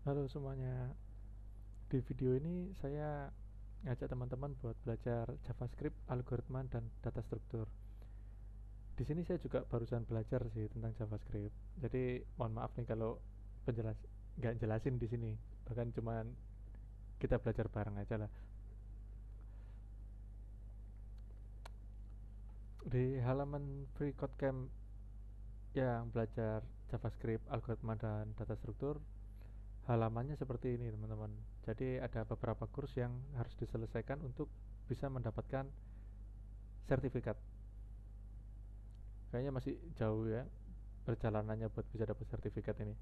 Halo semuanya, di video ini saya ngajak teman-teman buat belajar JavaScript, algoritma, dan data struktur. Di sini saya juga barusan belajar sih tentang JavaScript. Jadi mohon maaf nih kalau nggak jelasin di sini. Bahkan cuman kita belajar bareng aja lah. Di halaman FreeCodeCamp yang belajar JavaScript, algoritma, dan data struktur, halamannya seperti ini teman-teman. Jadi ada beberapa kurs yang harus diselesaikan untuk bisa mendapatkan sertifikat. Kayaknya masih jauh ya perjalanannya buat bisa dapat sertifikat ini.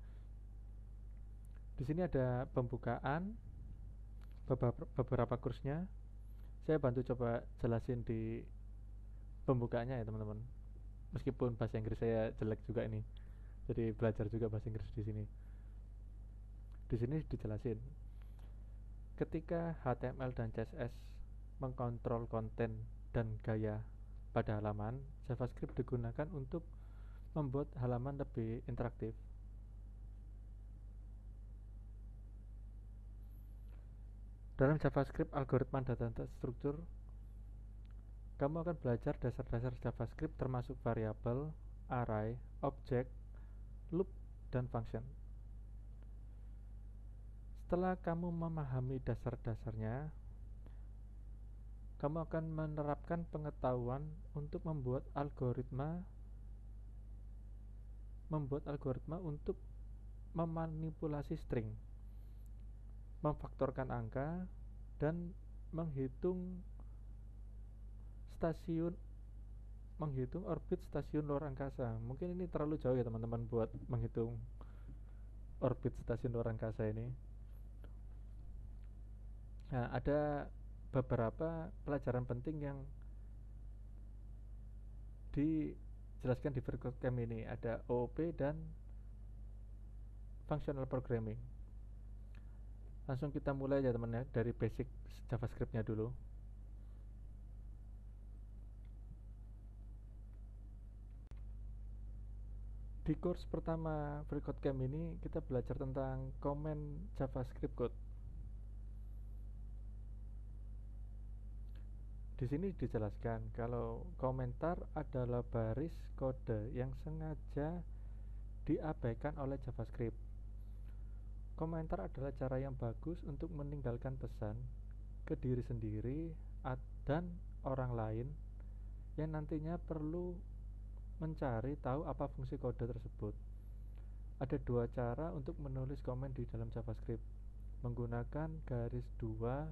Di sini ada pembukaan beberapa kursnya. Saya bantu coba jelasin di pembukaannya ya teman-teman. Meskipun bahasa Inggris saya jelek juga ini. Jadi belajar juga bahasa Inggris di sini. Di sini dijelasin ketika HTML dan CSS mengkontrol konten dan gaya pada halaman, JavaScript digunakan untuk membuat halaman lebih interaktif. Dalam JavaScript, algoritma dan data struktur, kamu akan belajar dasar-dasar JavaScript termasuk variabel, array, objek, loop, dan function. Setelah kamu memahami dasar-dasarnya, kamu akan menerapkan pengetahuan untuk membuat algoritma untuk memanipulasi string, memfaktorkan angka, dan menghitung stasiun menghitung orbit stasiun luar angkasa. Mungkin ini terlalu jauh ya teman-teman buat menghitung orbit stasiun luar angkasa ini. Nah, ada beberapa pelajaran penting yang dijelaskan di Vercodecamp ini. Ada OOP dan Functional Programming. Langsung kita mulai ya teman ya, dari basic JavaScript-nya dulu. Di course pertama Vercodecamp ini kita belajar tentang comment JavaScript code. Di sini dijelaskan kalau komentar adalah baris kode yang sengaja diabaikan oleh JavaScript. Komentar adalah cara yang bagus untuk meninggalkan pesan ke diri sendiri dan orang lain yang nantinya perlu mencari tahu apa fungsi kode tersebut. Ada dua cara untuk menulis komen di dalam JavaScript. Menggunakan garis dua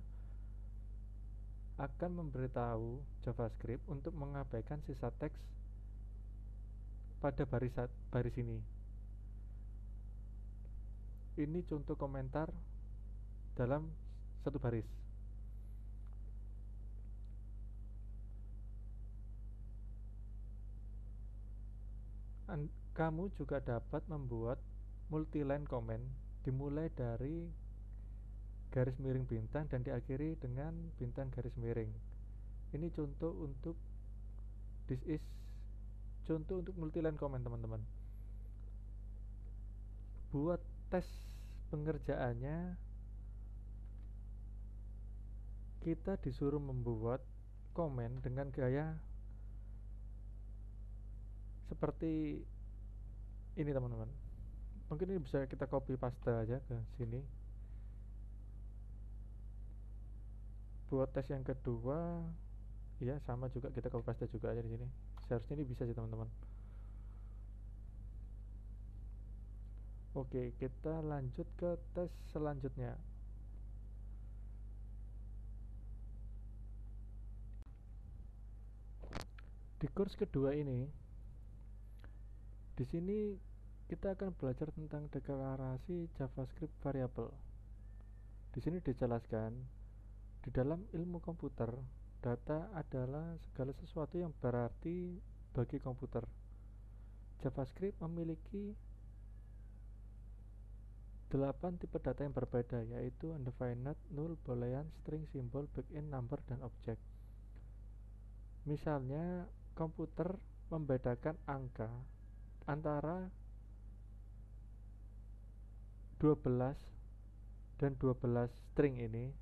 akan memberitahu JavaScript untuk mengabaikan sisa teks pada baris ini. Ini contoh komentar dalam satu baris. Kamu juga dapat membuat multiline comment dimulai dari garis miring bintang dan diakhiri dengan bintang garis miring. Ini this is contoh untuk multiline comment teman-teman. Buat tes pengerjaannya, kita disuruh membuat komen dengan gaya seperti ini teman-teman. Mungkin ini bisa kita copy paste aja ke sini. Buat tes yang kedua, ya sama juga kita copy paste juga aja di sini. Seharusnya ini bisa sih teman-teman. Oke, kita lanjut ke tes selanjutnya. Di course kedua ini, di sini kita akan belajar tentang deklarasi JavaScript variabel. Di sini dijelaskan, di dalam ilmu komputer, data adalah segala sesuatu yang berarti bagi komputer. JavaScript memiliki 8 tipe data yang berbeda, yaitu undefined, null, boolean, string, simbol, built-in, number, dan objek. Misalnya, komputer membedakan angka antara 12 dan 12 string ini.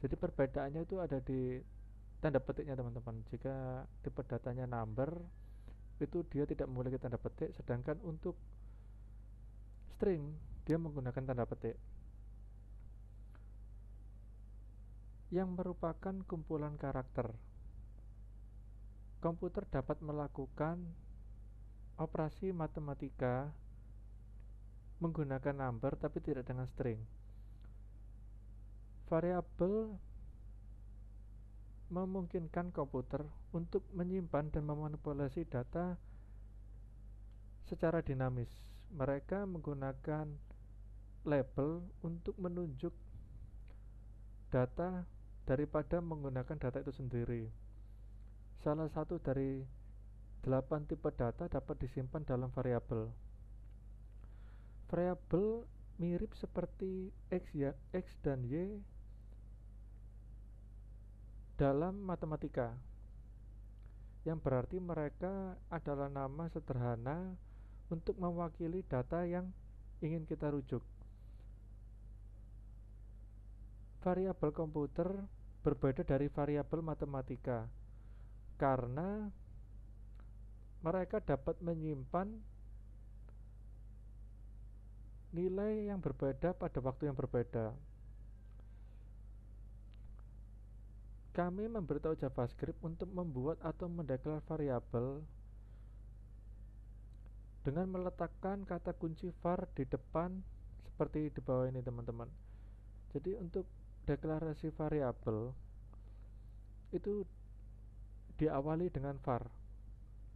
Jadi perbedaannya itu ada di tanda petiknya teman-teman. Jika tipe datanya number itu dia tidak memiliki tanda petik, sedangkan untuk string dia menggunakan tanda petik yang merupakan kumpulan karakter. Komputer dapat melakukan operasi matematika menggunakan number tapi tidak dengan string. Variabel memungkinkan komputer untuk menyimpan dan memanipulasi data secara dinamis. Mereka menggunakan label untuk menunjuk data daripada menggunakan data itu sendiri. Salah satu dari 8 tipe data dapat disimpan dalam variabel. Variabel mirip seperti X dan Y dalam matematika, yang berarti mereka adalah nama sederhana untuk mewakili data yang ingin kita rujuk. Variabel komputer berbeda dari variabel matematika karena mereka dapat menyimpan nilai yang berbeda pada waktu yang berbeda. Kami memberitahu JavaScript untuk membuat atau mendeklar variabel dengan meletakkan kata kunci var di depan seperti di bawah ini teman-teman. Jadi untuk deklarasi variabel itu diawali dengan var,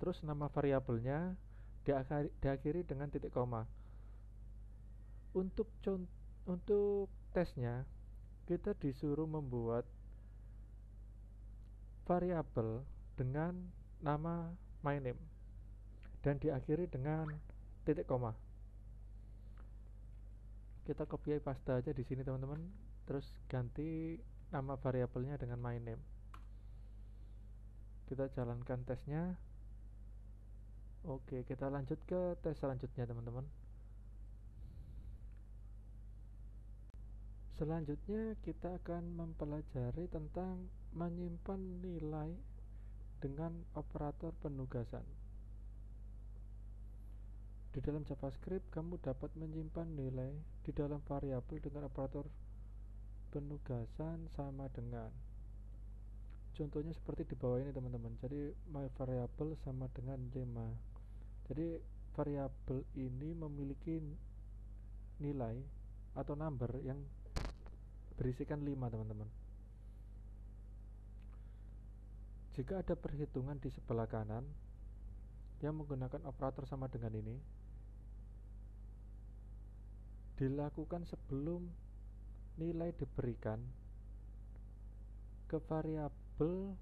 terus nama variabelnya diakhiri dengan titik koma. Untuk tesnya kita disuruh membuat variabel dengan nama myname dan diakhiri dengan titik koma. Kita copy paste aja di sini teman-teman, terus ganti nama variabelnya dengan myname. Kita jalankan tesnya. Oke, kita lanjut ke tes selanjutnya teman-teman. Selanjutnya kita akan mempelajari tentang menyimpan nilai dengan operator penugasan. Di dalam JavaScript kamu dapat menyimpan nilai di dalam variabel dengan operator penugasan sama dengan. Contohnya seperti di bawah ini teman-teman. Jadi my variable sama dengan 5. Jadi variabel ini memiliki nilai atau number yang berisikan 5 teman-teman. Jika ada perhitungan di sebelah kanan yang menggunakan operator sama dengan ini, dilakukan sebelum nilai diberikan ke variabel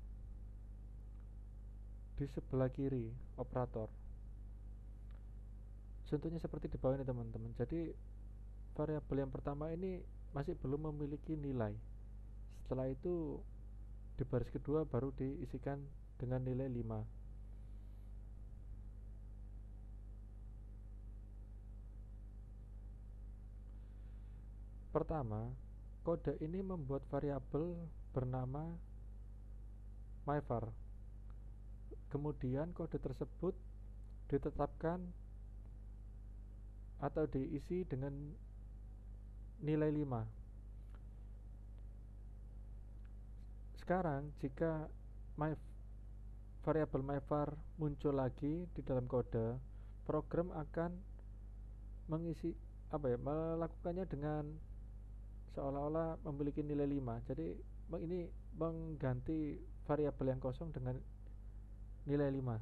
di sebelah kiri operator. Contohnya seperti di bawah ini teman-teman. Jadi variabel yang pertama ini masih belum memiliki nilai. Setelah itu di baris kedua baru diisikan dengan nilai 5. Pertama, kode ini membuat variabel bernama myvar. Kemudian kode tersebut ditetapkan atau diisi dengan nilai 5. Sekarang jika variabel myvar muncul lagi di dalam kode, program akan melakukannya dengan seolah-olah memiliki nilai 5. Jadi ini mengganti variabel yang kosong dengan nilai 5.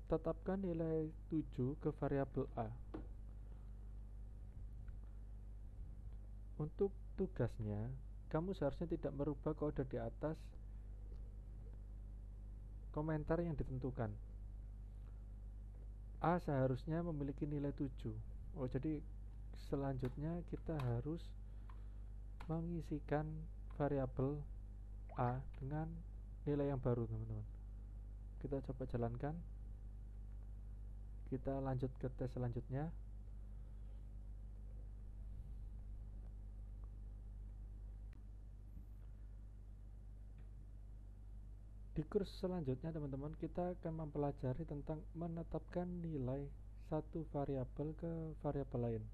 Tetapkan nilai 7 ke variabel A. Untuk tugasnya, kamu seharusnya tidak merubah kode di atas komentar yang ditentukan. A seharusnya memiliki nilai 7. Jadi selanjutnya kita harus mengisikan variabel A dengan nilai yang baru teman-teman. Kita coba jalankan. Kita lanjut ke tes selanjutnya. kurs selanjutnya teman-teman, kita akan mempelajari tentang menetapkan nilai satu variabel ke variabel lain.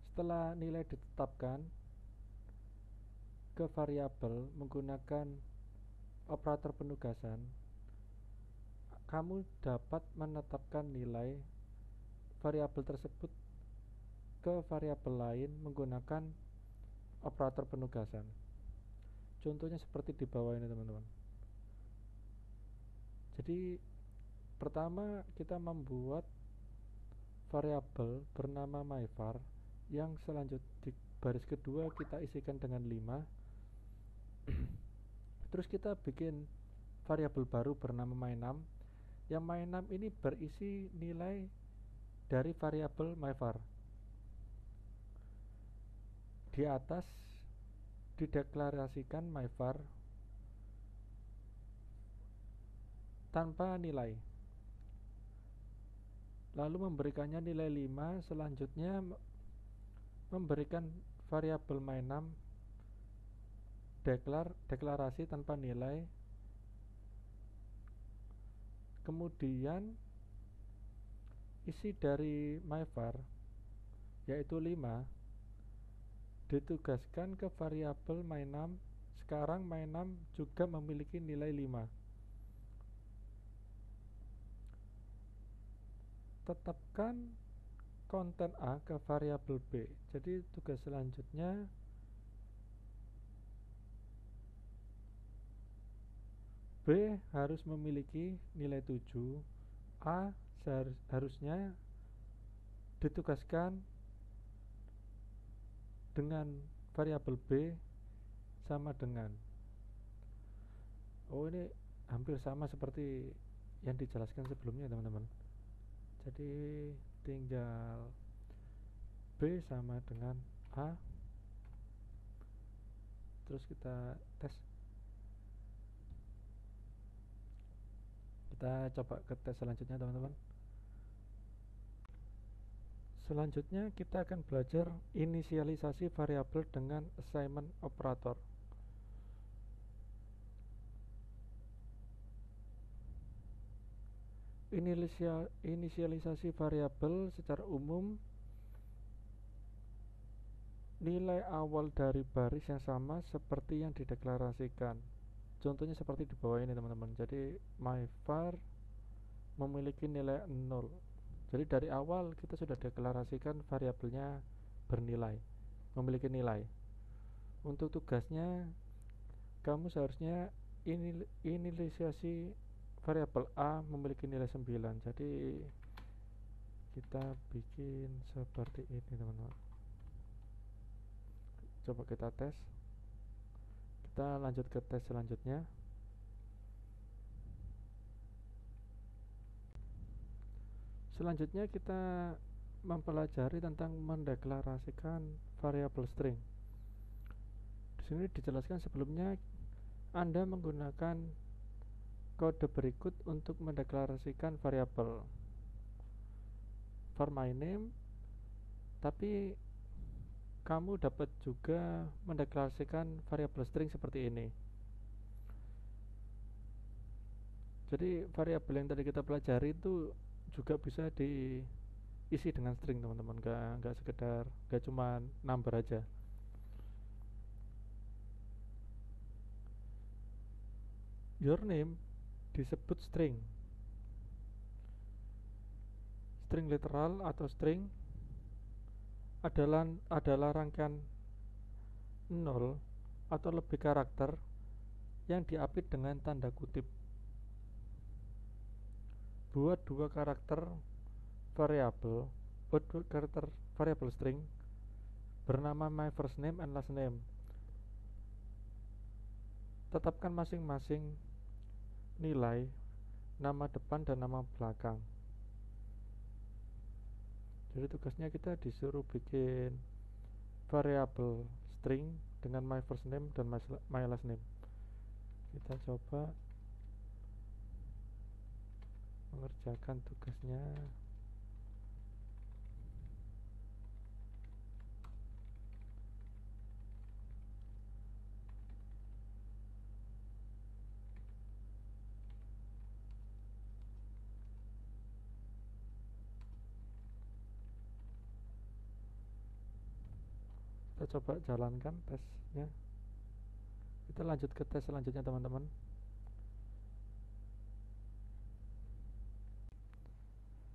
Setelah nilai ditetapkan ke variabel menggunakan operator penugasan, kamu dapat menetapkan nilai variabel tersebut ke variabel lain menggunakan operator penugasan. Contohnya seperti di bawah ini teman-teman. Jadi pertama kita membuat variabel bernama myvar yang selanjutnya di baris kedua kita isikan dengan 5. Terus kita bikin variabel baru bernama my_num, yang my_num ini berisi nilai dari variabel myvar. Di atas dideklarasikan myvar tanpa nilai, lalu memberikannya nilai 5. Selanjutnya memberikan variabel my_num deklarasi tanpa nilai, kemudian isi dari myvar yaitu 5 ditugaskan ke variabel my_num. Sekarang my_num juga memiliki nilai 5. Tetapkan konten A ke variabel B. Jadi tugas selanjutnya B harus memiliki nilai 7. A harusnya ditugaskan dengan variabel B sama dengan, ini hampir sama seperti yang dijelaskan sebelumnya teman-teman. Jadi tinggal B sama dengan A, terus kita tes. Kita coba ke tes selanjutnya teman-teman. Selanjutnya kita akan belajar inisialisasi variabel dengan assignment operator. Inisialisasi variabel secara umum nilai awal dari baris yang sama seperti yang dideklarasikan. Contohnya seperti di bawah ini teman-teman. Jadi myvar memiliki nilai 0. Jadi dari awal kita sudah deklarasikan variabelnya bernilai, memiliki nilai. Untuk tugasnya kamu seharusnya inisialisasi variabel A memiliki nilai 9. Jadi kita bikin seperti ini teman-teman. Coba kita tes. Kita lanjut ke tes selanjutnya. Selanjutnya kita mempelajari tentang mendeklarasikan variabel string. Di sini dijelaskan sebelumnya Anda menggunakan kode berikut untuk mendeklarasikan variabel for my name, tapi kamu dapat juga mendeklarasikan variabel string seperti ini. Jadi variabel yang tadi kita pelajari itu juga bisa diisi dengan string teman-teman, nggak sekedar, nggak cuma number aja. Your name disebut string literal atau string adalah rangkaian 0 atau lebih karakter yang diapit dengan tanda kutip. Buat dua karakter variabel string bernama my first name and last name. Tetapkan masing-masing nilai nama depan dan nama belakang. Jadi tugasnya kita disuruh bikin variabel string dengan my first name dan my last name. Kita coba mengerjakan tugasnya. kita coba jalankan tesnya. Kita lanjut ke tes selanjutnya teman-teman.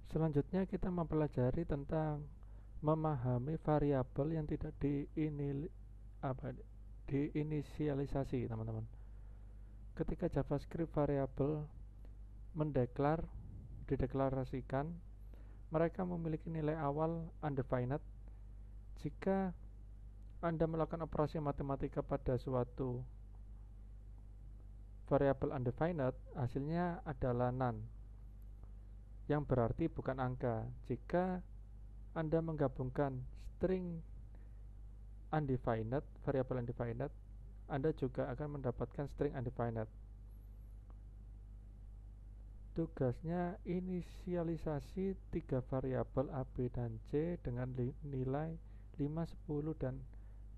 Selanjutnya kita mempelajari tentang memahami variabel yang tidak diinisialisasi teman-teman. Ketika JavaScript variabel dideklarasikan, mereka memiliki nilai awal undefined. Jika Anda melakukan operasi matematika pada suatu variabel undefined, hasilnya adalah none, yang berarti bukan angka. Jika Anda menggabungkan string undefined, variabel undefined, Anda juga akan mendapatkan string undefined. Tugasnya inisialisasi 3 variabel A, B, dan C dengan nilai 5, 10, dan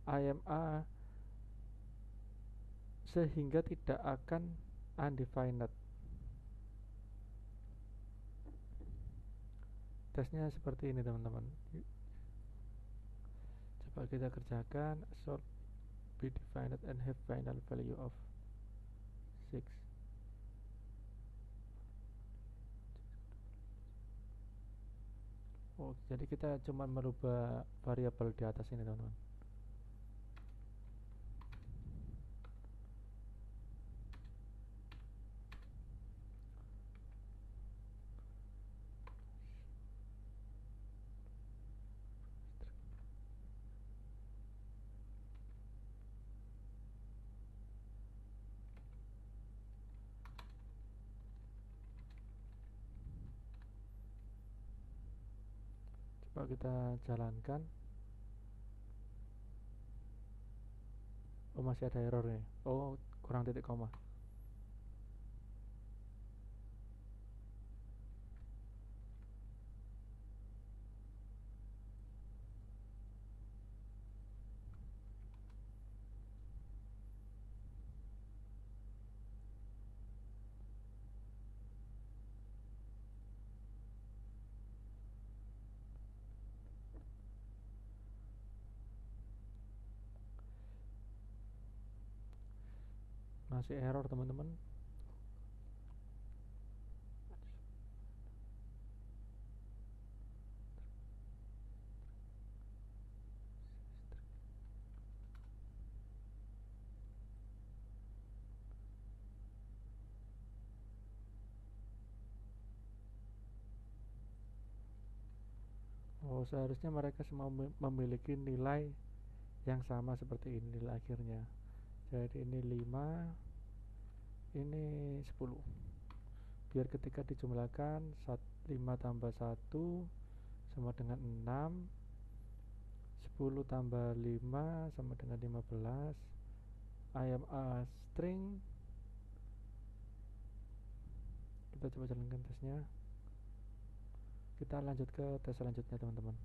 IMA sehingga tidak akan undefined. Tesnya seperti ini teman-teman. Coba kita kerjakan. Sort be defined and have final value of 6. Oh, jadi kita cuma merubah variabel di atas ini teman-teman. Coba kita jalankan. Oh, masih ada error nih. Oh, kurang titik koma. Masih error teman-teman. Oh, seharusnya mereka semua memiliki nilai yang sama seperti ini nilai akhirnya. Jadi ini 5, ini 10. Biar ketika dijumlahkan 5 tambah 1 sama dengan 6, 10 tambah 5 sama dengan 15. I am a string. Kita coba jalankan tesnya. Kita lanjut ke tes selanjutnya teman-teman.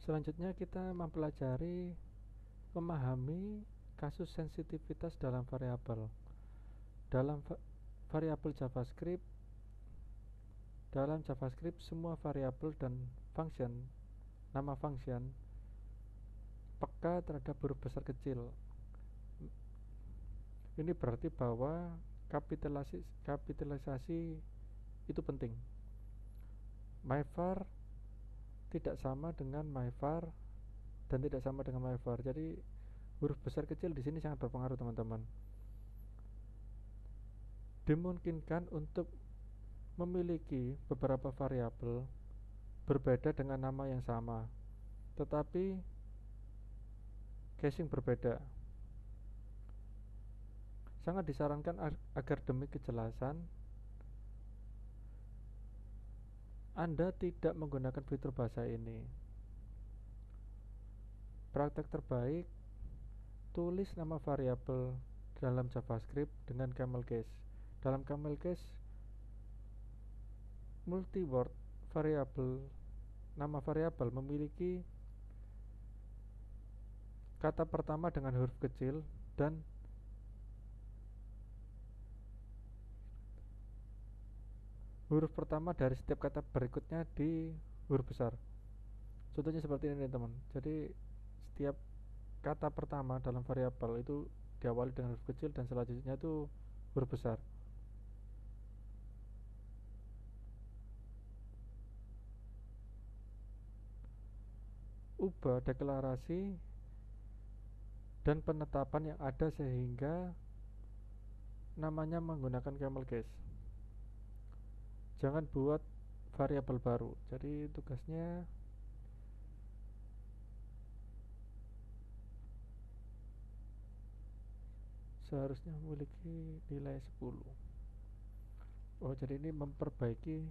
Selanjutnya kita mempelajari memahami kasus sensitivitas dalam variabel. Dalam variabel JavaScript, semua variabel dan function, nama function peka terhadap huruf besar kecil. Ini berarti bahwa kapitalisasi itu penting. myvar tidak sama dengan myvar dan tidak sama dengan myvar. Jadi huruf besar kecil di sini sangat berpengaruh teman-teman. Dimungkinkan untuk memiliki beberapa variabel berbeda dengan nama yang sama, tetapi casing berbeda. Sangat disarankan agar demi kejelasan Anda tidak menggunakan fitur bahasa ini. Praktek terbaik, tulis nama variabel dalam JavaScript dengan camel case. Dalam camel case, multi-word nama variabel memiliki kata pertama dengan huruf kecil dan huruf pertama dari setiap kata berikutnya di huruf besar. Contohnya seperti ini teman. Jadi setiap kata pertama dalam variabel itu diawali dengan huruf kecil dan selanjutnya itu huruf besar. Ubah deklarasi dan penetapan yang ada sehingga namanya menggunakan camel case. Jangan buat variabel baru. Jadi tugasnya seharusnya memiliki nilai 10. Oh, jadi ini memperbaiki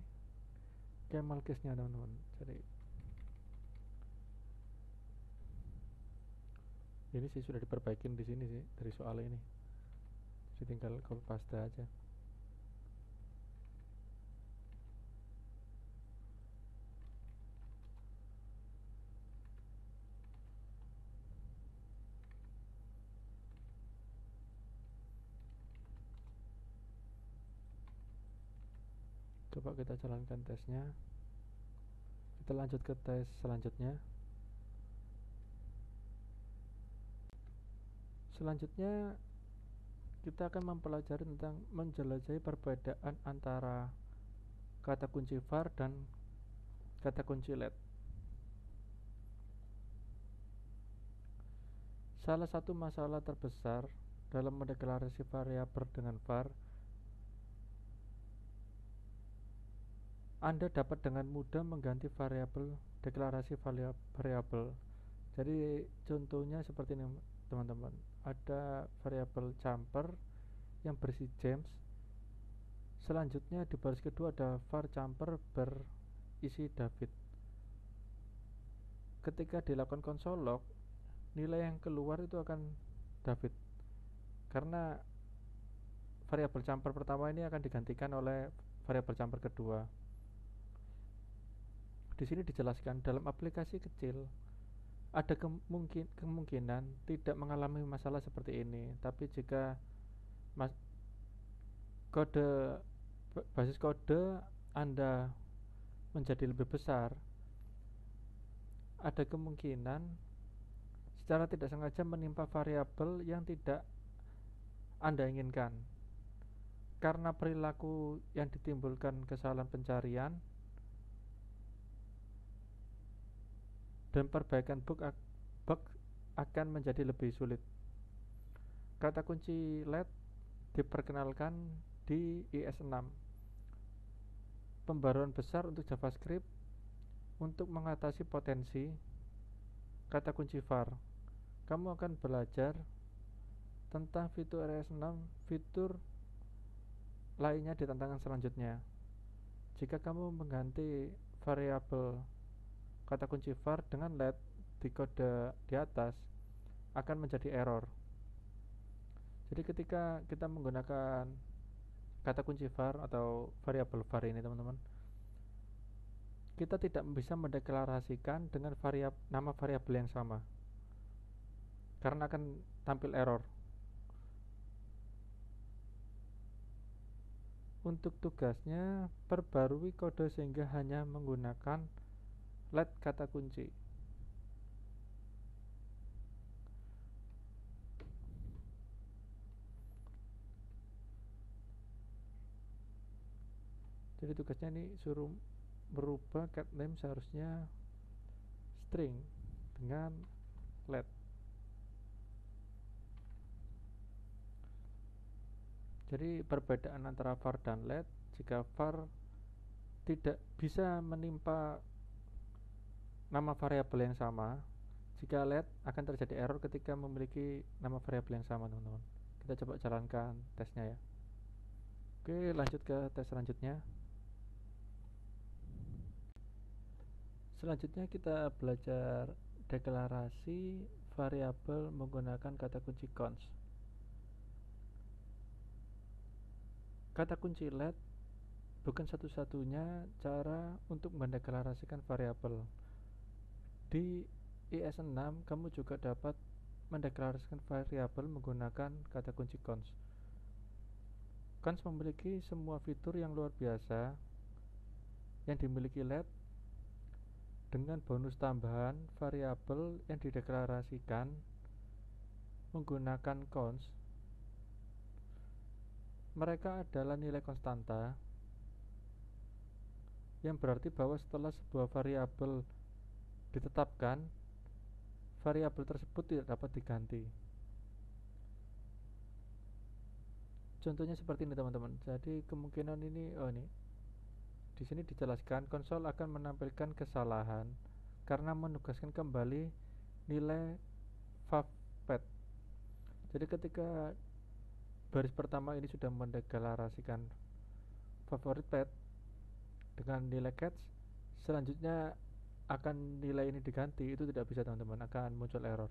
camel case-nya teman-teman. Jadi ini sih sudah diperbaikin di sini sih dari soal ini. Jadi tinggal copy paste aja. Coba kita jalankan tesnya. Kita lanjut ke tes selanjutnya. Selanjutnya kita akan mempelajari tentang menjelajahi perbedaan antara kata kunci var dan kata kunci let. Salah satu masalah terbesar dalam mendeklarasi variabel dengan var, Anda dapat dengan mudah mengganti variabel deklarasi variabel. Jadi contohnya seperti ini teman-teman. Ada variabel jumper yang berisi James. Selanjutnya di baris kedua ada var jumper berisi David. Ketika dilakukan console log, nilai yang keluar itu akan David. Karena variabel jumper pertama ini akan digantikan oleh variabel jumper kedua. Di sini dijelaskan dalam aplikasi kecil ada kemungkinan tidak mengalami masalah seperti ini, tapi jika kode basis kode Anda menjadi lebih besar, ada kemungkinan secara tidak sengaja menimpa variabel yang tidak Anda inginkan. Karena perilaku yang ditimbulkan kesalahan pencarian dan perbaikan bug akan menjadi lebih sulit. Kata kunci let diperkenalkan di IS6. Pembaruan besar untuk JavaScript untuk mengatasi potensi kata kunci var. Kamu akan belajar tentang fitur IS6, fitur lainnya di tantangan selanjutnya. Jika kamu mengganti variabel kata kunci var dengan let di kode di atas, akan menjadi error. Jadi ketika kita menggunakan kata kunci var atau variabel var ini teman-teman, kita tidak bisa mendeklarasikan dengan nama variabel yang sama karena akan tampil error. Untuk tugasnya, perbarui kode sehingga hanya menggunakan let kata kunci. Jadi tugasnya ini suruh merubah cat name seharusnya string dengan let. Jadi perbedaan antara var dan let, jika var tidak bisa menimpa nama variabel yang sama, jika let akan terjadi error ketika memiliki nama variabel yang sama teman-teman. Kita coba jalankan tesnya ya. Oke, lanjut ke tes selanjutnya. Selanjutnya kita belajar deklarasi variabel menggunakan kata kunci const. Kata kunci let bukan satu-satunya cara untuk mendeklarasikan variabel. Di IS6 kamu juga dapat mendeklarasikan variabel menggunakan kata kunci const. Const memiliki semua fitur yang luar biasa yang dimiliki LED dengan bonus tambahan variabel yang dideklarasikan menggunakan cons. Mereka adalah nilai konstanta, yang berarti bahwa setelah sebuah variabel ditetapkan, variabel tersebut tidak dapat diganti. Contohnya seperti ini teman-teman. Jadi kemungkinan ini, di sini dijelaskan konsol akan menampilkan kesalahan karena menugaskan kembali nilai favpet. Jadi ketika baris pertama ini sudah mendeklarasikan favorit pet dengan nilai catch, selanjutnya akan nilai ini diganti, itu tidak bisa teman-teman, akan muncul error.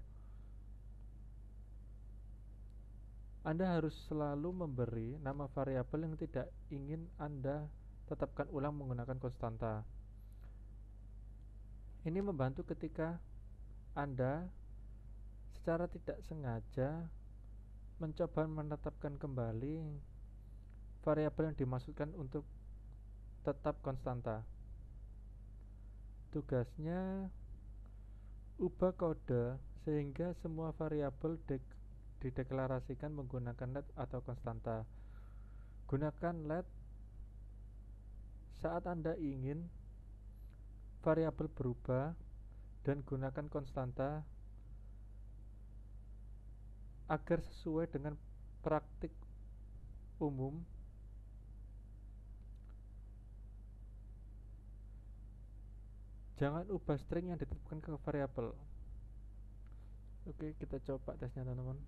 Anda harus selalu memberi nama variabel yang tidak ingin Anda tetapkan ulang menggunakan konstanta. Ini membantu ketika Anda secara tidak sengaja mencoba menetapkan kembali variabel yang dimaksudkan untuk tetap konstanta. Tugasnya ubah kode sehingga semua variabel dideklarasikan menggunakan let atau konstanta. Gunakan let saat Anda ingin variabel berubah dan gunakan konstanta agar sesuai dengan praktik umum. Jangan ubah string yang ditetapkan ke variabel. Oke, kita coba tesnya teman-teman.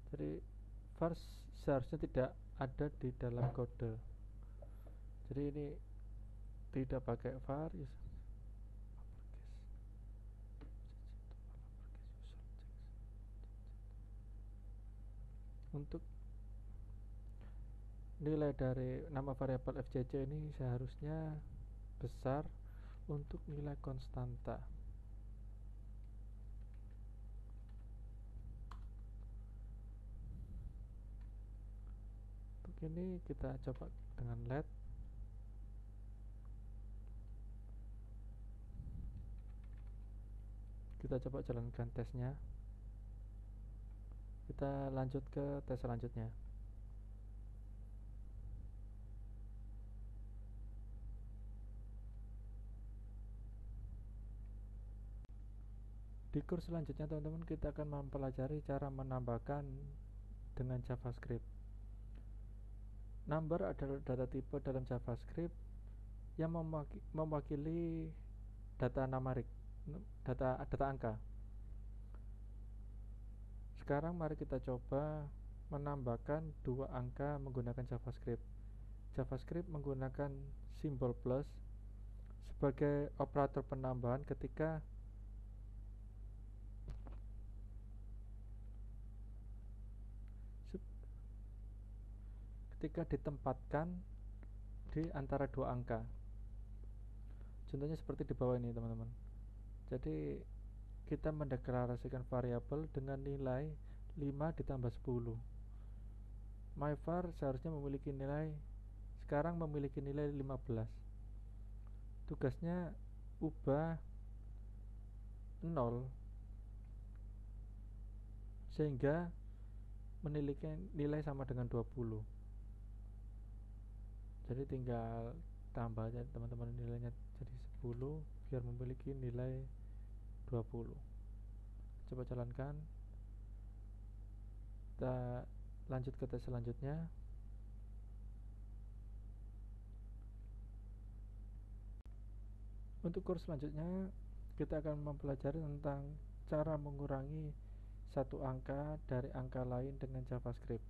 Jadi var seharusnya tidak ada di dalam kode. Jadi ini tidak pakai var, untuk nilai dari nama variabel fjc ini seharusnya besar untuk nilai konstanta. Untuk ini kita coba dengan let. Kita coba jalankan tesnya. Kita lanjut ke tes selanjutnya. Di kurs selanjutnya teman-teman, kita akan mempelajari cara menambahkan dengan JavaScript. Number adalah data tipe dalam JavaScript yang mewakili data numerik, data angka. Sekarang mari kita coba menambahkan dua angka menggunakan JavaScript. JavaScript menggunakan simbol plus sebagai operator penambahan ketika ditempatkan di antara dua angka. Contohnya seperti di bawah ini teman-teman. Jadi kita mendeklarasikan variabel dengan nilai 5 ditambah 10. myvar seharusnya memiliki nilai, sekarang memiliki nilai 15. Tugasnya ubah 0 sehingga memiliki nilai sama dengan 20. Jadi tinggal tambah aja teman-teman nilainya jadi 10 biar memiliki nilai 20. Coba jalankan. Kita lanjut ke tes selanjutnya. Untuk kurs selanjutnya kita akan mempelajari tentang cara mengurangi satu angka dari angka lain dengan JavaScript.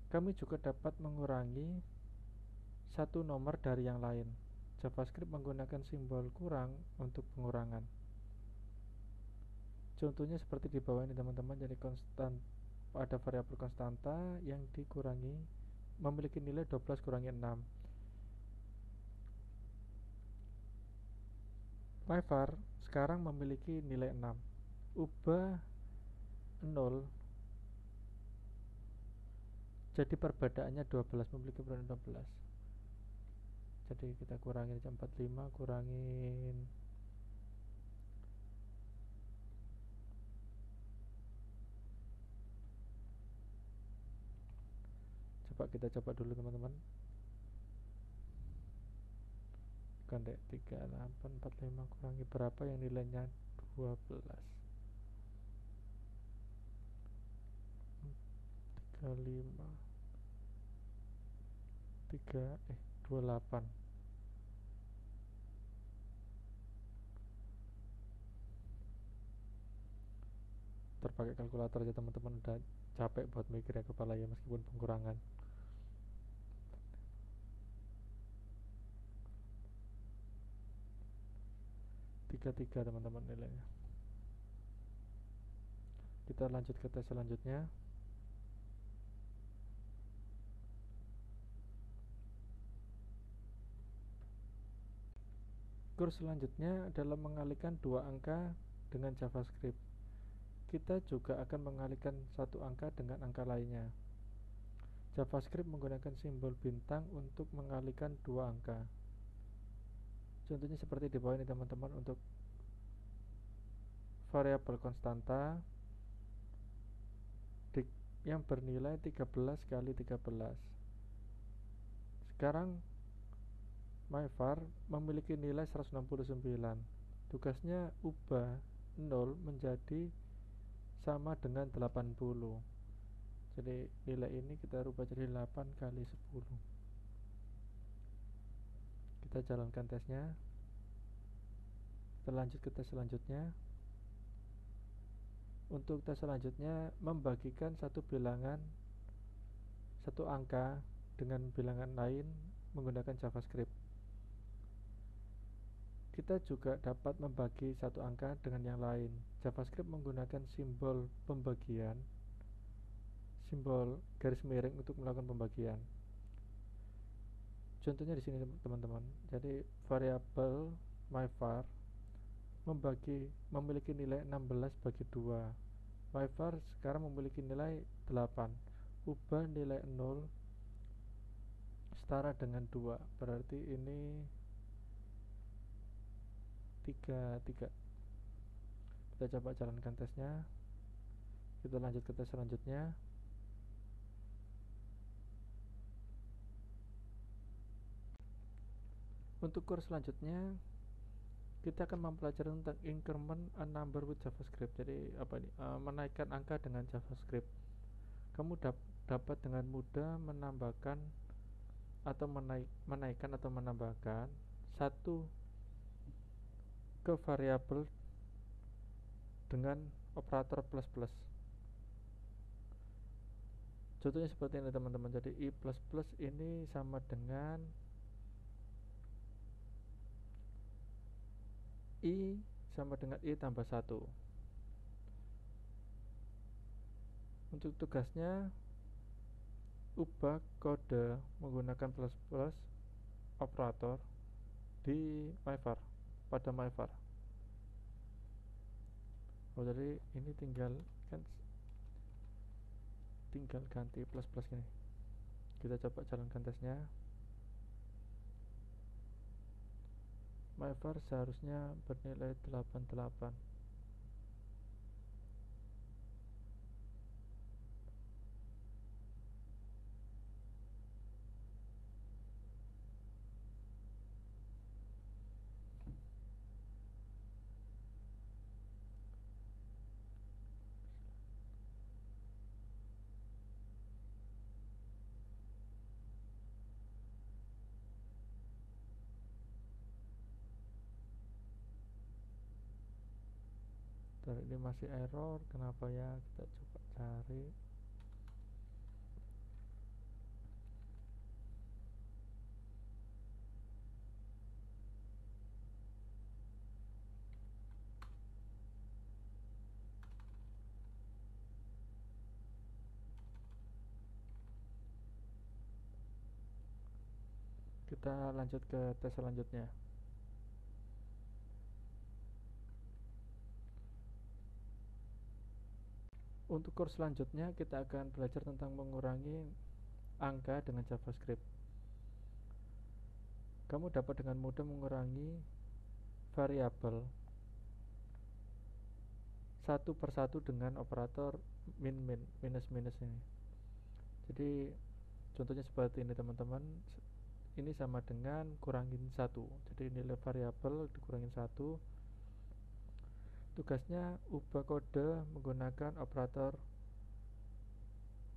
Kami juga dapat mengurangi satu nomor dari yang lain. JavaScript menggunakan simbol kurang untuk pengurangan. Contohnya seperti di bawah ini teman-teman. Jadi konstan, ada variabel konstanta yang dikurangi memiliki nilai 12 kurangi 6. myvar sekarang memiliki nilai 6. Ubah 0, jadi perbedaannya 12, memiliki perbedaan 12. Jadi kita kurangin 45, kurangin kita coba dulu teman-teman. Kan dek 3845 kurangi berapa yang nilainya 12, 35 28. Terpakai kalkulator aja teman-teman, udah capek buat mikir ya kepala ya, meskipun pengurangan. 33 teman-teman nilainya. Kita lanjut ke tes selanjutnya. Kurs selanjutnya adalah mengalihkan dua angka dengan JavaScript. Kita juga akan mengalihkan satu angka dengan angka lainnya. JavaScript menggunakan simbol bintang untuk mengalihkan dua angka. Contohnya seperti di bawah ini teman-teman. Untuk variabel konstanta yang bernilai 13 kali 13. Sekarang myvar memiliki nilai 169. Tugasnya ubah 0 menjadi sama dengan 80. Jadi nilai ini kita rubah jadi 8 kali 10. Kita jalankan tesnya. Kita lanjut ke tes selanjutnya. Untuk tes selanjutnya, membagikan satu angka dengan bilangan lain menggunakan JavaScript. Kita juga dapat membagi satu angka dengan yang lain. JavaScript menggunakan simbol pembagian, simbol garis miring untuk melakukan pembagian. Contohnya di sini teman-teman. Jadi variabel myvar memiliki nilai 16 bagi 2. myvar sekarang memiliki nilai 8. Ubah nilai 0 setara dengan 2. Berarti ini 33. Kita coba jalankan tesnya. Kita lanjut ke tes selanjutnya. Untuk kurs selanjutnya kita akan mempelajari tentang increment a number with JavaScript. Jadi apa ini? Menaikkan angka dengan JavaScript. Kamu dapat dengan mudah menambahkan atau menaikkan atau menambahkan satu ke variabel dengan operator plus plus. Contohnya seperti ini teman-teman. Jadi i plus plus ini sama dengan i sama dengan i tambah 1. Untuk tugasnya ubah kode menggunakan plus plus operator di myvar, pada myvar. Jadi ini tinggal ganti plus plus ini. Kita coba jalankan tesnya. myvar seharusnya bernilai 88. Ini masih error, kenapa ya? Kita coba cari. Kita lanjut ke tes selanjutnya. Untuk course selanjutnya kita akan belajar tentang mengurangi angka dengan JavaScript. Kamu dapat dengan mudah mengurangi variabel satu persatu dengan operator min minus minus ini. Jadi contohnya seperti ini teman-teman. Ini sama dengan kurangin satu. Jadi nilai variabel dikurangin satu. Tugasnya ubah kode menggunakan operator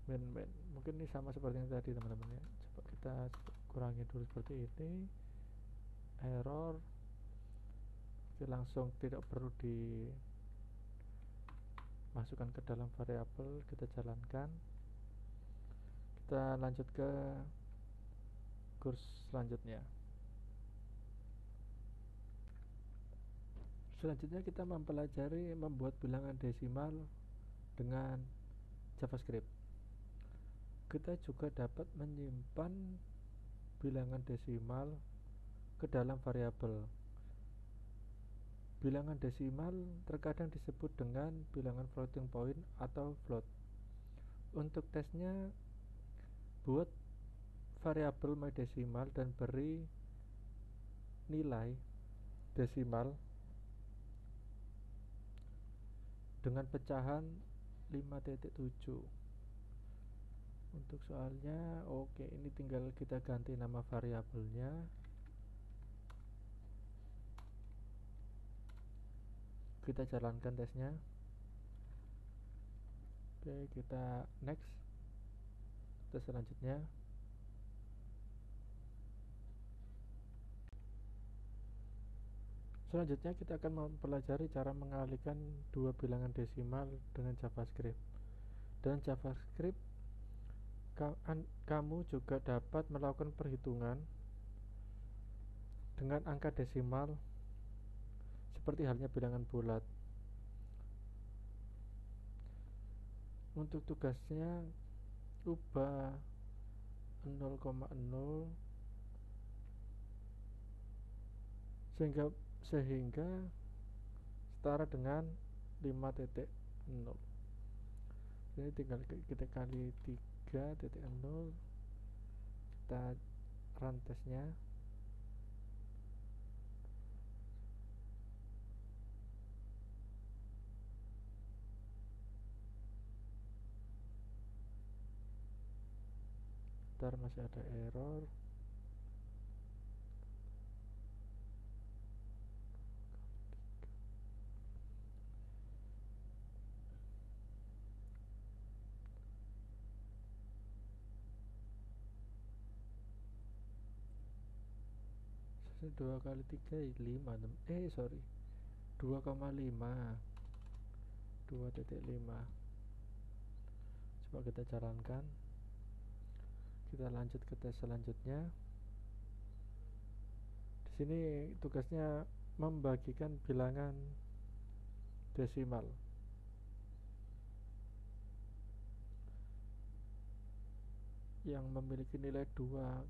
min. Mungkin ini sama seperti yang tadi teman-teman ya. Coba kita kurangi dulu seperti ini. Error. Jadi langsung tidak perlu dimasukkan ke dalam variabel, kita jalankan. Kita lanjut ke kurs selanjutnya. Selanjutnya kita mempelajari membuat bilangan desimal dengan JavaScript. Kita juga dapat menyimpan bilangan desimal ke dalam variabel. Bilangan desimal terkadang disebut dengan bilangan floating point atau float. Untuk tesnya, buat variabel mydecimal dan beri nilai desimal dengan pecahan 5.7. Untuk soalnya, oke, ini tinggal kita ganti nama variabelnya. Kita jalankan tesnya. Oke, kita next. Tes selanjutnya. Selanjutnya kita akan mempelajari cara mengalihkan dua bilangan desimal dengan JavaScript. Dengan JavaScript, kamu juga dapat melakukan perhitungan dengan angka desimal seperti halnya bilangan bulat. Untuk tugasnya, ubah 0,0 sehingga setara dengan 5.0. Ini tinggal kita kali 3.0. Kita run tesnya. Ntar masih ada error. Ini 2 kali 3 5. 2,5. 2.5. Coba kita jalankan. Kita lanjut ke tes selanjutnya. Di sini tugasnya membagikan bilangan desimal. Yang memiliki nilai 2,2.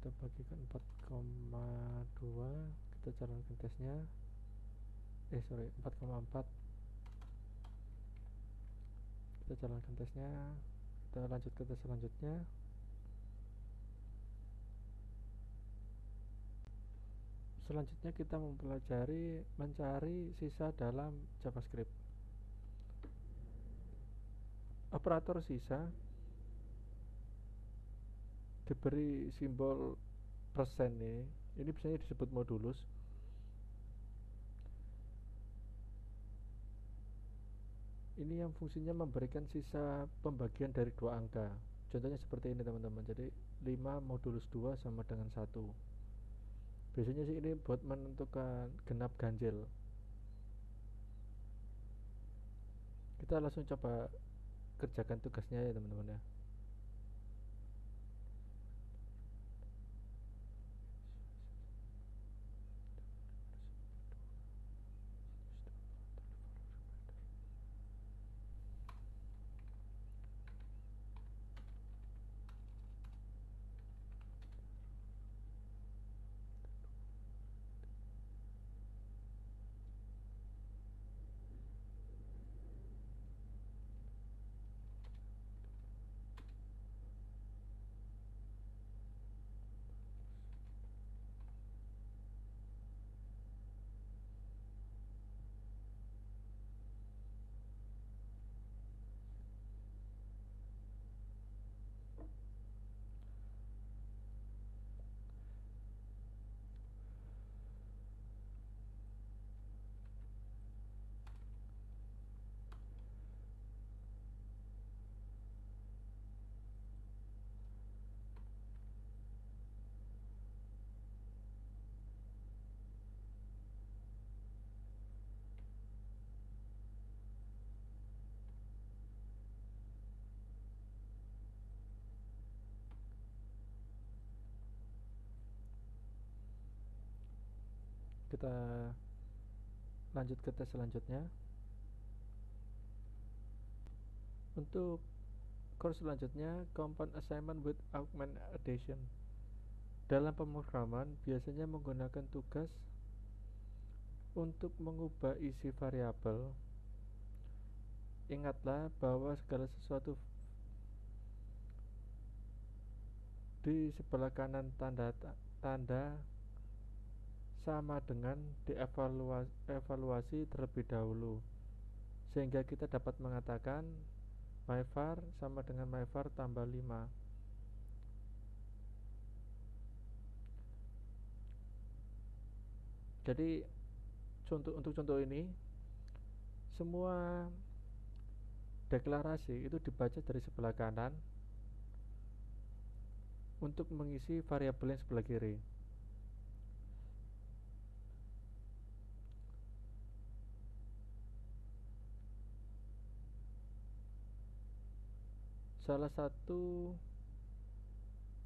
Kita bagikan 4,2. Kita jalankan tesnya. 4,4. Kita jalankan tesnya. Kita lanjut ke tes selanjutnya. Selanjutnya kita mempelajari mencari sisa dalam JavaScript. Operator sisa diberi simbol persen ini biasanya disebut modulus. Ini yang fungsinya memberikan sisa pembagian dari dua angka. Contohnya seperti ini teman-teman. Jadi 5 modulus 2 sama dengan 1. Biasanya sih ini buat menentukan genap ganjil. Kita langsung coba kerjakan tugasnya ya teman-teman ya. kita lanjut ke tes selanjutnya. Untuk course selanjutnya, Compound Assignment with Augment Addition. Dalam pemrograman biasanya menggunakan tugas untuk mengubah isi variabel. Ingatlah bahwa segala sesuatu di sebelah kanan tanda sama dengan dievaluasi terlebih dahulu, sehingga kita dapat mengatakan myvar sama dengan myvar tambah 5. Jadi untuk contoh ini, semua deklarasi itu dibaca dari sebelah kanan untuk mengisi variabel yang sebelah kiri. Salah satu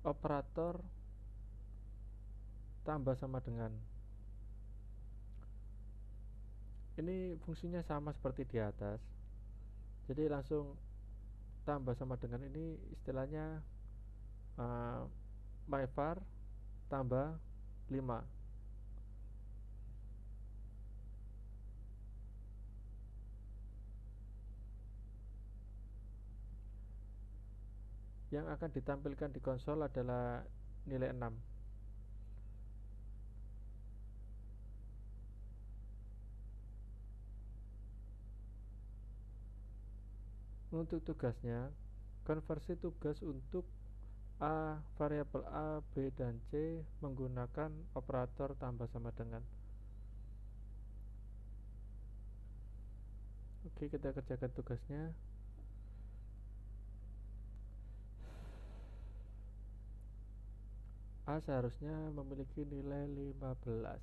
operator tambah sama dengan ini fungsinya sama seperti di atas. Jadi langsung tambah sama dengan ini istilahnya myvar tambah 5. Yang akan ditampilkan di konsol adalah nilai 6. Untuk tugasnya, konversi tugas untuk A, variabel A, B, dan C menggunakan operator tambah sama dengan. Oke, kita kerjakan tugasnya. A seharusnya memiliki nilai 15.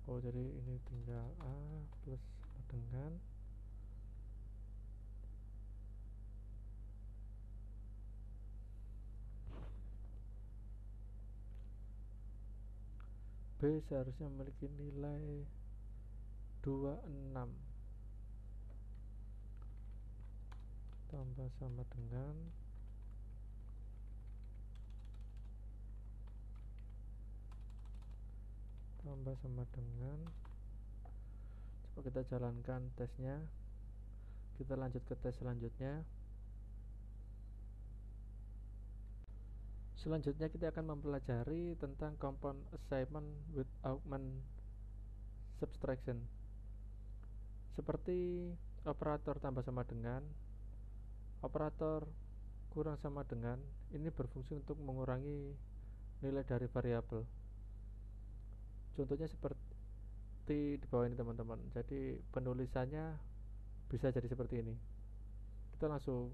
Oh, jadi ini tinggal A plus sama dengan B seharusnya memiliki nilai 26 tambah sama dengan coba kita jalankan tesnya. Kita lanjut ke tes selanjutnya. Selanjutnya kita akan mempelajari tentang compound assignment with augment subtraction. Seperti operator tambah sama dengan, operator kurang sama dengan ini berfungsi untuk mengurangi nilai dari variabel. Contohnya seperti di bawah ini teman-teman. Jadi penulisannya bisa jadi seperti ini. Kita langsung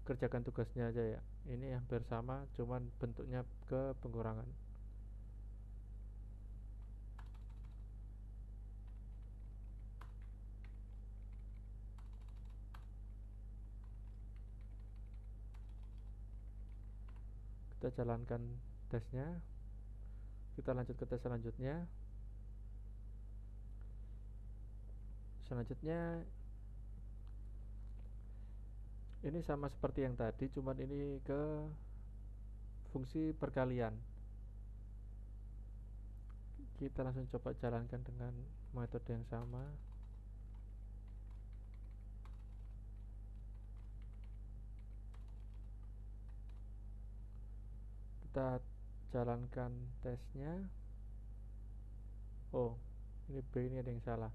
kerjakan tugasnya aja ya. Ini hampir sama, cuman bentuknya ke pengurangan. Kita jalankan tesnya. Kita lanjut ke tes selanjutnya. Selanjutnya ini sama seperti yang tadi, cuman ini ke fungsi perkalian. Kita langsung coba jalankan dengan metode yang sama. Kita jalankan tesnya. Oh, ini B ini ada yang salah.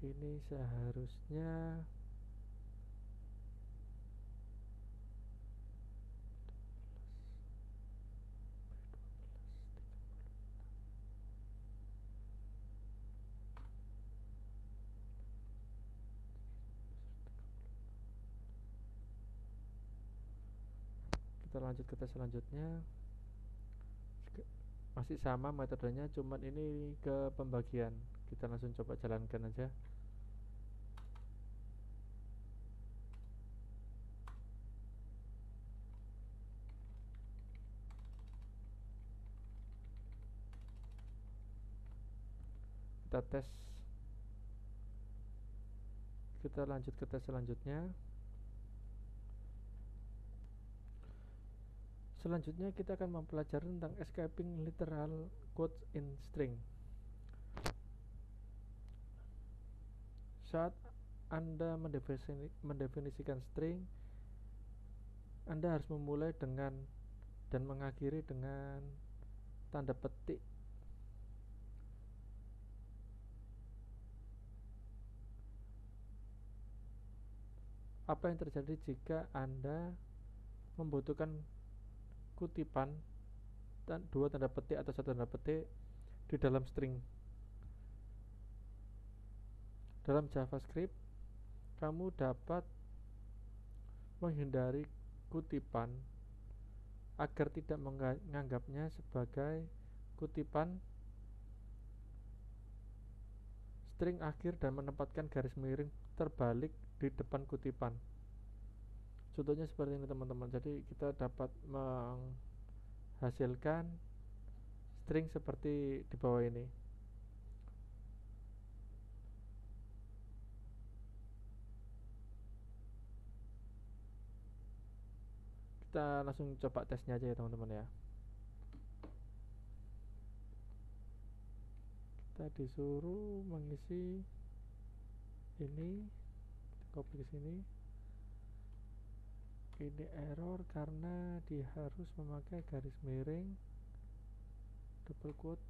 Ini seharusnya kita lanjut ke tes selanjutnya. Masih sama metodenya, cuman ini ke pembagian. Kita langsung coba jalankan aja. kita lanjut ke tes selanjutnya. Selanjutnya kita akan mempelajari tentang escaping literal quotes in string. Saat Anda mendefinisikan string, Anda harus memulai dengan dan mengakhiri dengan tanda petik. Apa yang terjadi jika Anda membutuhkan kutipan dan dua tanda petik atau satu tanda petik di dalam string? Dalam JavaScript, kamu dapat menghindari kutipan agar tidak menganggapnya sebagai kutipan string akhir dan menempatkan garis miring terbalik di depan kutipan. Contohnya seperti ini teman-teman. Jadi kita dapat menghasilkan string seperti di bawah ini. Kita langsung coba tesnya aja ya teman-teman ya. Kita disuruh mengisi ini, copy ke sini. Ini error karena dia harus memakai garis miring double quote.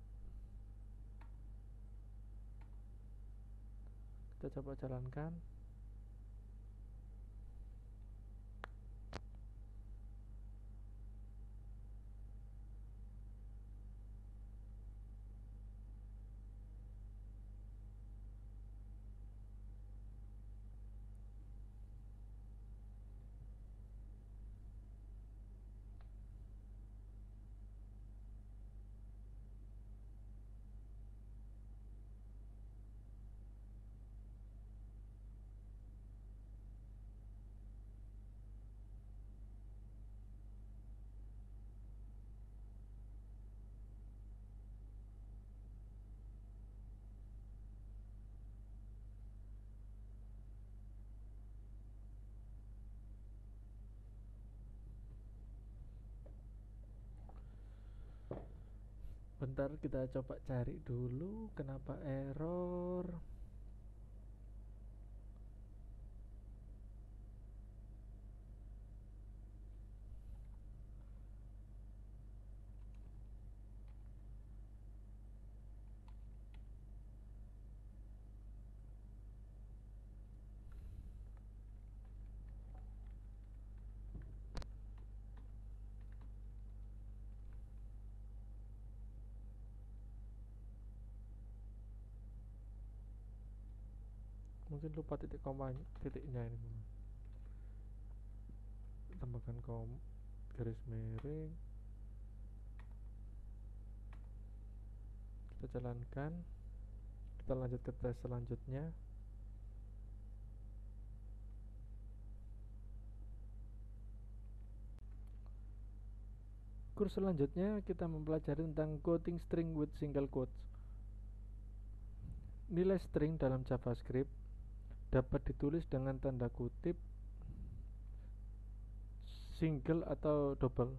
Kita coba jalankan. Bentar, kita coba cari dulu kenapa error. Mungkin lupa titik koma titiknya ini. Tambahkan garis miring. Kita jalankan. Kita lanjut ke tes selanjutnya. Kurs selanjutnya kita mempelajari tentang quoting string with single quotes. Nilai string dalam JavaScript dapat ditulis dengan tanda kutip single atau double.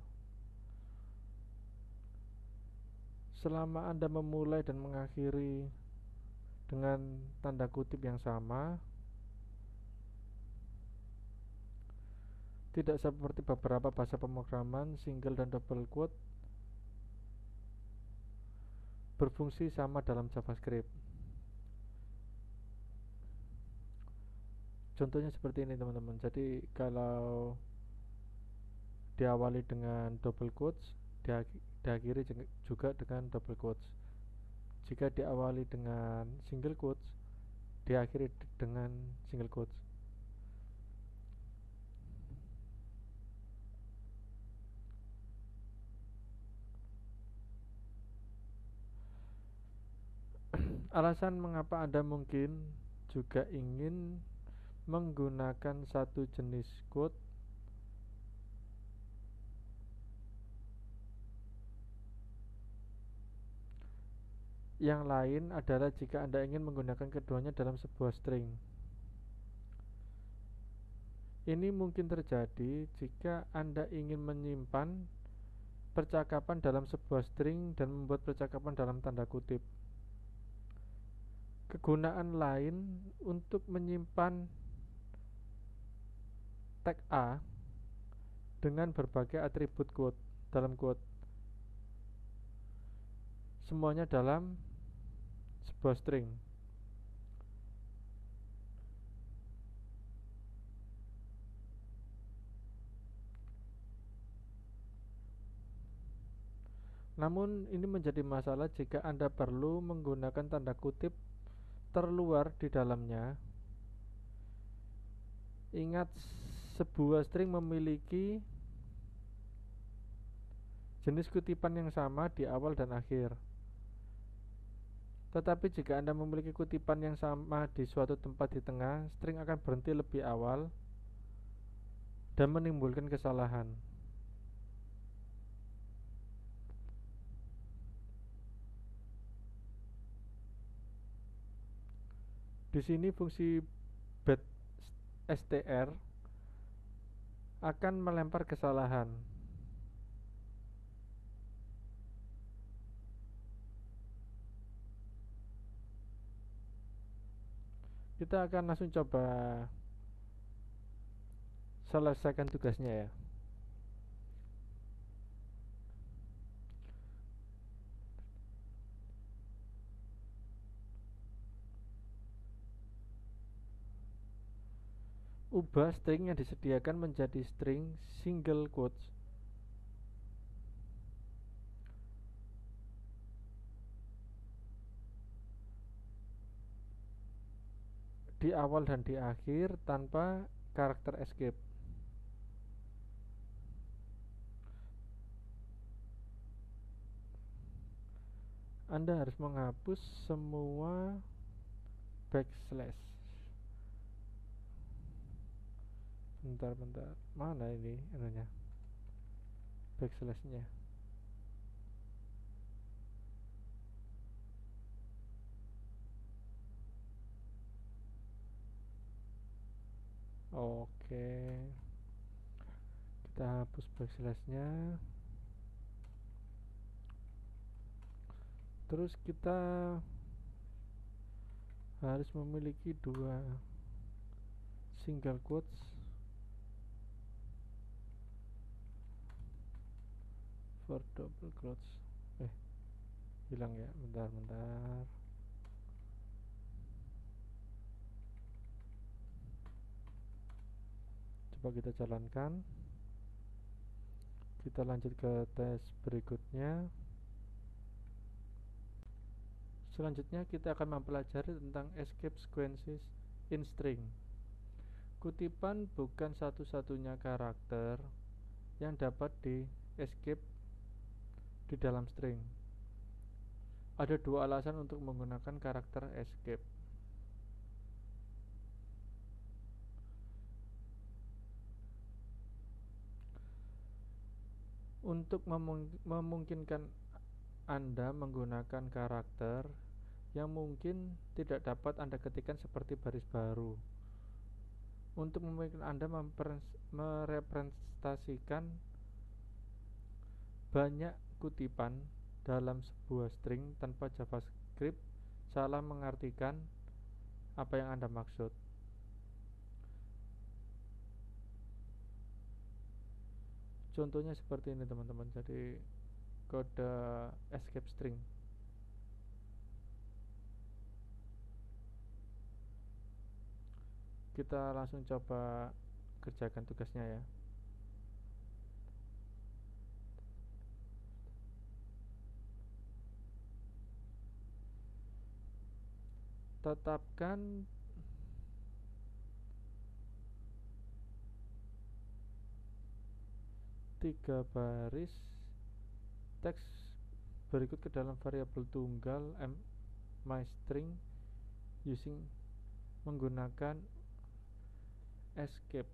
Selama Anda memulai dan mengakhiri dengan tanda kutip yang sama, tidak seperti beberapa bahasa pemrograman, single dan double quote berfungsi sama dalam JavaScript. Contohnya seperti ini teman-teman. Jadi kalau diawali dengan double quotes, diakhiri juga dengan double quotes. Jika diawali dengan single quotes, diakhiri dengan single quotes. Alasan mengapa Anda mungkin juga ingin menggunakan satu jenis quote Yang lain adalah jika Anda ingin menggunakan keduanya dalam sebuah string. Ini mungkin terjadi jika Anda ingin menyimpan percakapan dalam sebuah string dan membuat percakapan dalam tanda kutip. Kegunaan lain untuk menyimpan tag A dengan berbagai atribut quote dalam quote, semuanya dalam sebuah string. Namun ini menjadi masalah jika Anda perlu menggunakan tanda kutip terluar di dalamnya. Ingat, sebuah string memiliki jenis kutipan yang sama di awal dan akhir. Tetapi jika Anda memiliki kutipan yang sama di suatu tempat di tengah, string akan berhenti lebih awal dan menimbulkan kesalahan. Di sini fungsi str akan melempar kesalahan. Kita akan langsung coba selesaikan tugasnya ya. Ubah string yang disediakan menjadi string single quotes. Di awal dan di akhir tanpa karakter escape. Anda harus menghapus semua backslash. Bentar, mana ini anunya, backslashnya? Oke, kita hapus backslashnya. Terus kita harus memiliki dua single quotes for double quotes. Hilang ya, bentar. Coba kita jalankan. Kita lanjut ke tes berikutnya. Selanjutnya kita akan mempelajari tentang escape sequences in string. Kutipan bukan satu-satunya karakter yang dapat di escape di dalam string. Ada dua alasan untuk menggunakan karakter escape. Untuk memungkinkan Anda menggunakan karakter yang mungkin tidak dapat Anda ketikkan seperti baris baru. Untuk memungkinkan Anda merepresentasikan banyak kutipan dalam sebuah string tanpa JavaScript salah mengartikan apa yang Anda maksud. Contohnya seperti ini teman-teman. Jadi kode escape string. Kita langsung coba kerjakan tugasnya ya. Tetapkan tiga baris teks berikut ke dalam variabel tunggal myString using menggunakan escape.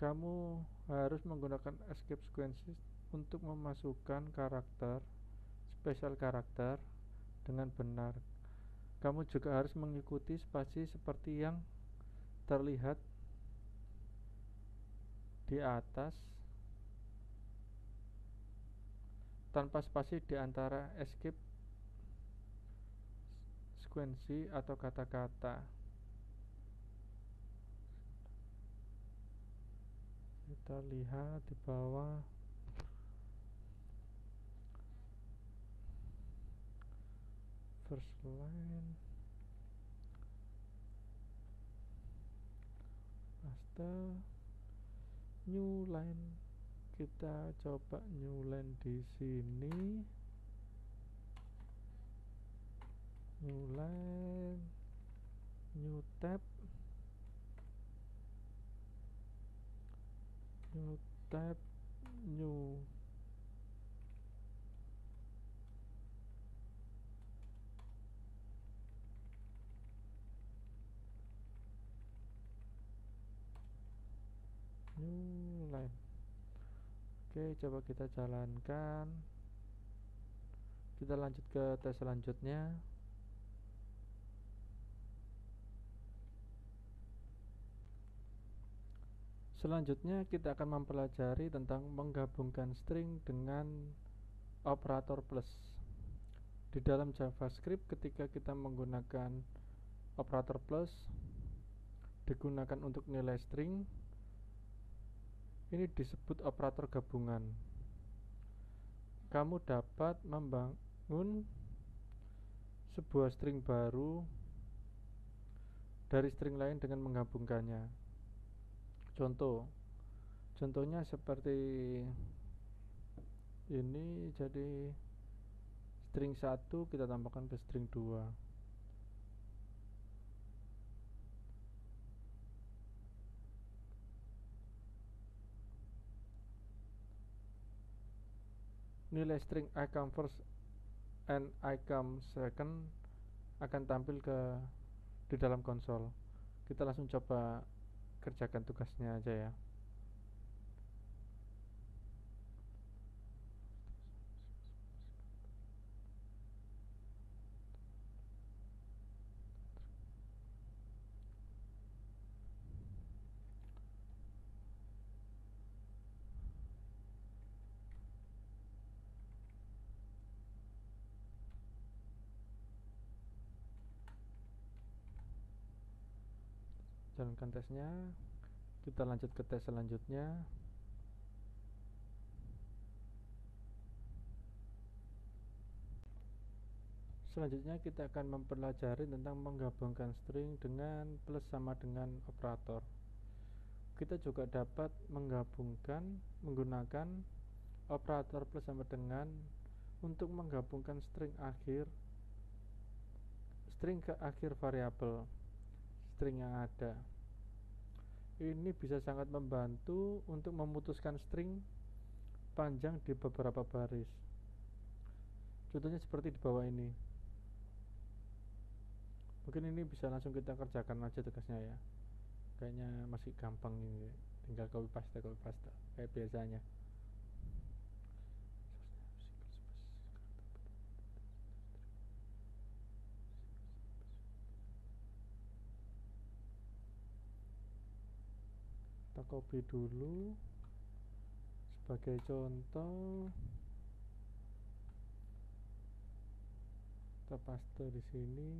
kamu harus menggunakan escape sequences untuk memasukkan karakter spesial karakter dengan benar. Kamu juga harus mengikuti spasi seperti yang terlihat di atas, tanpa spasi di antara escape sequensi atau kata-kata. Kita lihat di bawah. First line, paste, new line. Kita coba new line di sini. New line, new tab, new tab, new. New line. Oke, coba kita jalankan. Kita lanjut ke tes selanjutnya. Selanjutnya kita akan mempelajari tentang menggabungkan string dengan operator plus. Di dalam JavaScript ketika kita menggunakan operator plus digunakan untuk nilai string, ini disebut operator gabungan. Kamu dapat membangun sebuah string baru dari string lain dengan menggabungkannya. Contohnya seperti ini. Jadi string 1 kita tambahkan ke string 2. Nilai string I come first and I come second akan tampil di dalam konsol. Kita langsung coba kerjakan tugasnya aja ya. Jalankan tesnya. Kita lanjut ke tes selanjutnya. Selanjutnya kita akan mempelajari tentang menggabungkan string dengan plus sama dengan operator. Kita juga dapat menggabungkan menggunakan operator plus sama dengan untuk menggabungkan string ke akhir variabel string yang ada. Ini bisa sangat membantu untuk memutuskan string panjang di beberapa baris. Contohnya seperti di bawah ini. Mungkin ini bisa langsung kita kerjakan aja tugasnya ya. Kayaknya masih gampang ini. Tinggal copy paste kayak biasanya. Kita copy dulu sebagai contoh. Kita paste di sini.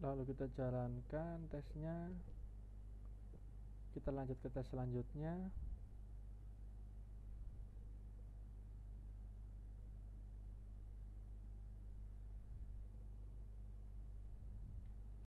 Lalu kita jalankan tesnya. Kita lanjut ke tes selanjutnya.